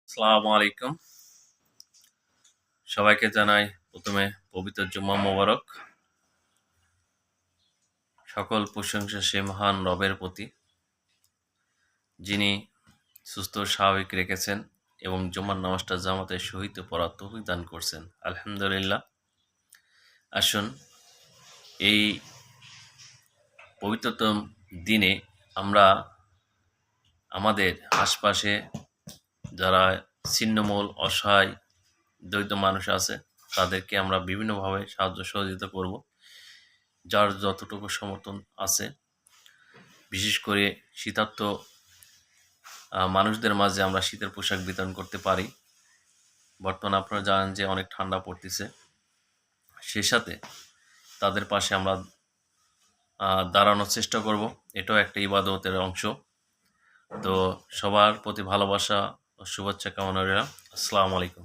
আসসালামু আলাইকুম। সবাইকে জানাই প্রথমে পবিত্র জুম্মা মোবারক। সকল প্রশংসা সে মহান রবের প্রতি, যিনি সুস্থ স্বাভাবিক রেখেছেন এবং জুম্মার নামাজটা জামাতের সহিত পড়ার তৌফিক দান করছেন। আলহামদুলিল্লাহ। আসুন এই পবিত্রতম দিনে আমরা আমাদের আশপাশে যারা ছিন্নমূল, অসহায়, দরিদ্র মানুষ আছে তাদেরকে আমরা বিভিন্নভাবে সাহায্য সহযোগিতা করব, যার যতটুকু সমর্থন আছে। বিশেষ করে শীতার্ত মানুষদের মাঝে আমরা শীতের পোশাক বিতরণ করতে পারি। বর্তমানে আপনারা জানেন যে অনেক ঠান্ডা পড়তেছে, সে সাথে তাদের পাশে আমরা দাঁড়ানোর চেষ্টা করব। এটাও একটা ইবাদতের অংশ। তো সবার প্রতি ভালোবাসা ও শুভেচ্ছা কামনা রইল। আসসালামু আলাইকুম।